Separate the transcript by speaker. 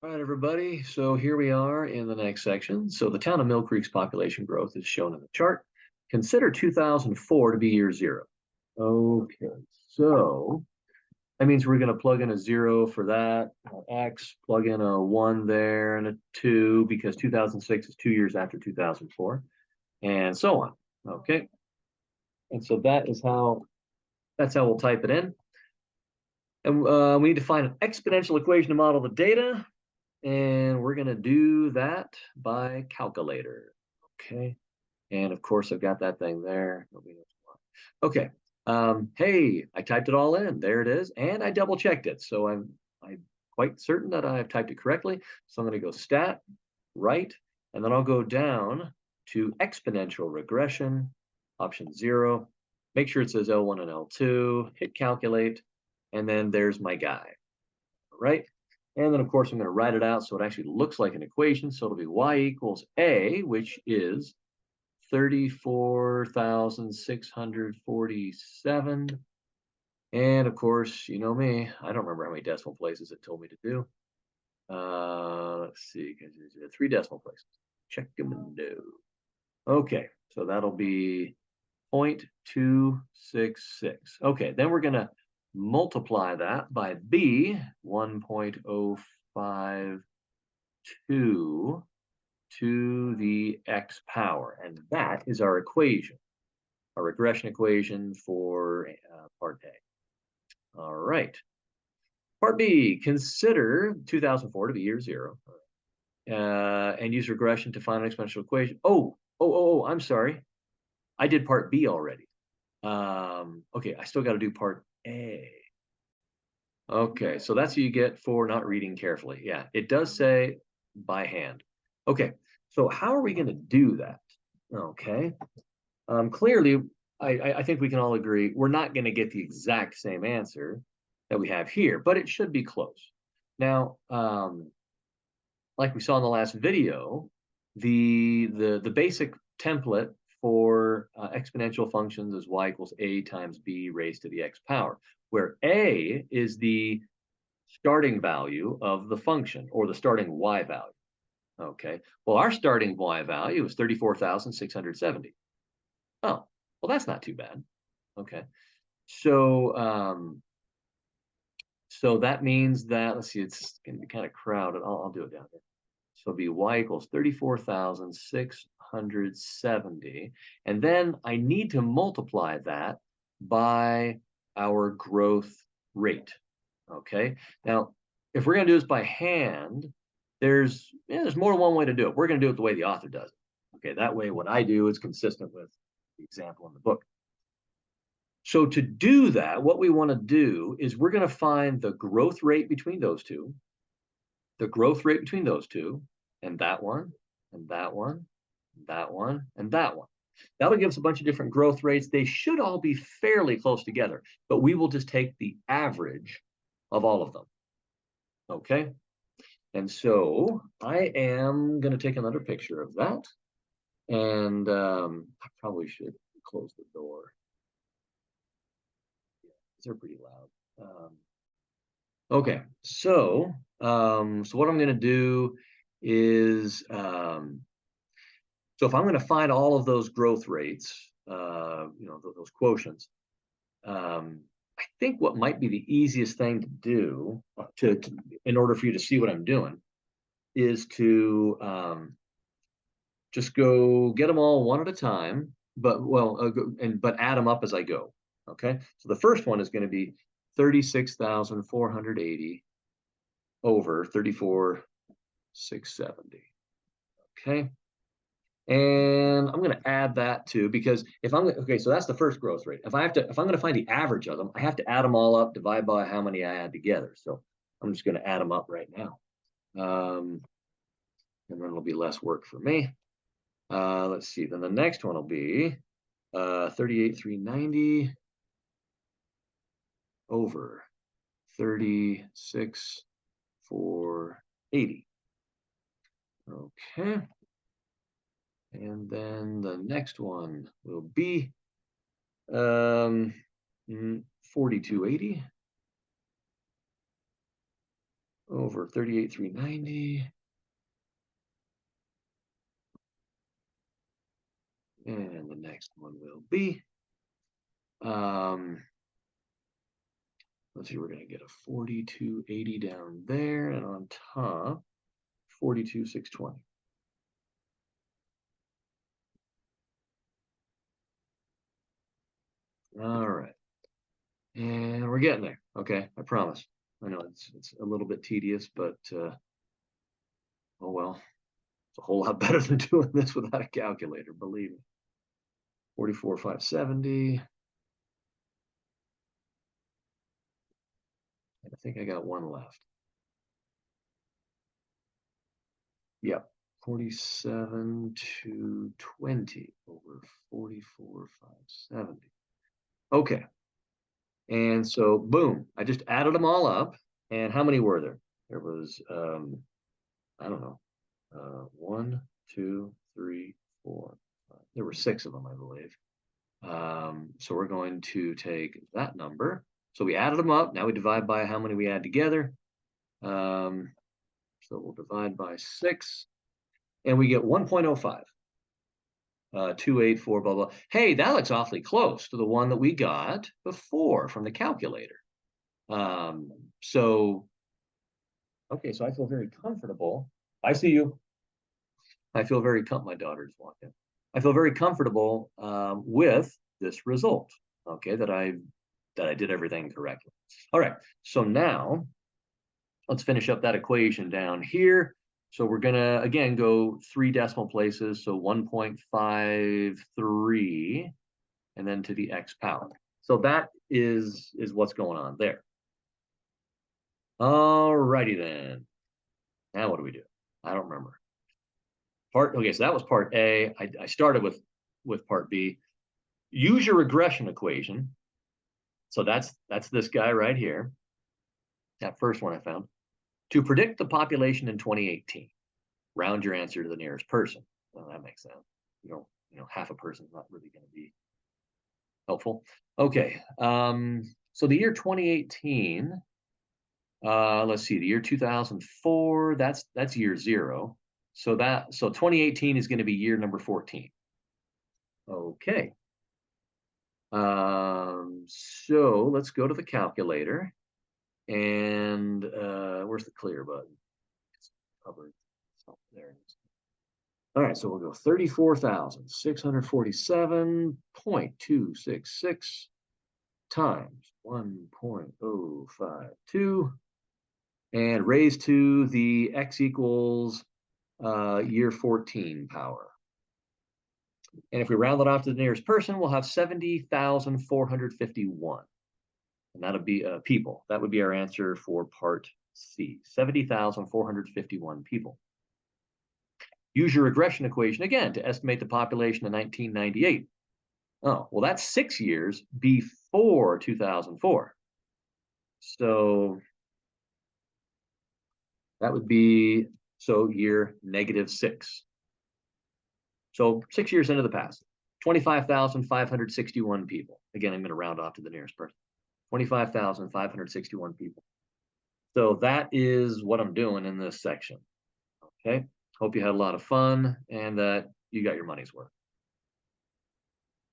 Speaker 1: All right, everybody. So here we are in the next section. So the town of Mill Creek's population growth is shown in the chart. Consider 2004 to be year zero. Okay, so that means we're going to plug in a zero for that, X, plug in a one there and a two because 2006 is 2 years after 2004, and so on. Okay, and so that's how we'll type it in. And we need to find an exponential equation to model the data. And we're going to do that by calculator. Okay. And of course, I've got that thing there. Nobody knows why. Okay. Hey, I typed it all in. There it is. And I double checked it. So I'm quite certain that I've typed it correctly. So I'm going to go stat, right, and then I'll go down to exponential regression, option 0. Make sure it says L1 and L2, hit calculate, and then there's my guy. All right. And then, of course, I'm going to write it out so it actually looks like an equation. So it'll be y equals a, which is 34,647. And, of course, you know me. I don't remember how many decimal places it told me to do. Let's see. 3 decimal places. Check them and no. Okay, so that'll be 0.266. Okay, then we're going to multiply that by b, 1.052 to the x power. And that is our equation, our regression equation for part A. All right. Part B, consider 2004 to be year zero and use regression to find an exponential equation. I'm sorry. I did part B already. Okay, I still got to do part A. Okay, so that's what you get for not reading carefully. Yeah, it does say by hand. Okay, so how are we going to do that? Okay, clearly, I think we can all agree we're not going to get the exact same answer that we have here, but it should be close. Now, like we saw in the last video, the basic template for exponential functions is y equals a times b raised to the x power, where a is the starting value of the function or the starting y value. Okay, well, our starting y value is 34,670. Oh, well, that's not too bad. Okay, so so that means that, let's see, it's going to be kind of crowded. I'll do it down here. So it'll be y equals 34,670. And then I need to multiply that by our growth rate. Okay. Now, if we're going to do this by hand, there's more than one way to do it. We're going to do it the way the author does it. Okay. That way, what I do is consistent with the example in the book. So to do that, what we want to do is we're going to find the growth rate between those two, the growth rate between those two, and that one, and that one, and that one, and that one. That'll give us a bunch of different growth rates. They should all be fairly close together, but we will just take the average of all of them. Okay? And so I am going to take another picture of that. And I probably should close the door. Yeah, they're pretty loud. Okay, so what I'm going to do is so if I'm going to find all of those growth rates, those quotients, I think what might be the easiest thing to do in order for you to see what I'm doing is to just go get them all one at a time, but add them up as I go. Okay, so the first one is going to be 36,480 over 34,670. Okay. And I'm going to add that too, because so that's the first growth rate. If I'm going to find the average of them, I have to add them all up, divide by how many I add together. So I'm just going to add them up right now. And then it'll be less work for me. Let's see. Then the next one will be 38,390 over 36,480. Okay. And then the next one will be 4280 over 38,390. And the next one will be, let's see, we're going to get a 4280 down there, and on top, 42,620. All right. And we're getting there. Okay, I promise. I know it's a little bit tedious, but oh well. It's a whole lot better than doing this without a calculator, believe me. 44,570. I think I got one left. Yep. 47,220 over 44,570. Okay. And so boom, I just added them all up. And how many were there? There was I don't know. 1, 2, 3, 4, 5. There were 6 of them, I believe. So we're going to take that number. So we added them up. Now we divide by how many we add together. So we'll divide by 6, and we get 1.05. 284, blah, blah. Hey, that looks awfully close to the one that we got before from the calculator. So, okay, so I feel very comfortable. I see you. I feel very my daughter's walking. I feel very comfortable with this result. Okay, that I did everything correctly. All right, so now let's finish up that equation down here. So we're gonna again go 3 decimal places, so 1.53, and then to the x power. So that is what's going on there. All righty then. Now what do we do? I don't remember. Okay, so that was part A. I started with part B. Use your regression equation. So that's this guy right here. That first one I found. To predict the population in 2018. Round your answer to the nearest person. Well, that makes sense. You know, half a person is not really going to be helpful. Okay. So the year 2018. Let's see, the year 2004. That's year 0. So 2018 is going to be year number 14. Okay. So let's go to the calculator, and where's the clear button? It's covered. Oh, there it is. All right, so we'll go 34,647.266 times 1.052 and raised to the x equals year 14 power. And if we round it off to the nearest person, we'll have 70,451. And that'll be people. That would be our answer for part C, 70,451 people. Use your regression equation again to estimate the population in 1998. Oh, well, that's 6 years before 2004. So that would be, so year -6. So 6 years into the past, 25,561 people. Again, I'm going to round off to the nearest person. 25,561 people. So that is what I'm doing in this section. Okay. Hope you had a lot of fun and that you got your money's worth.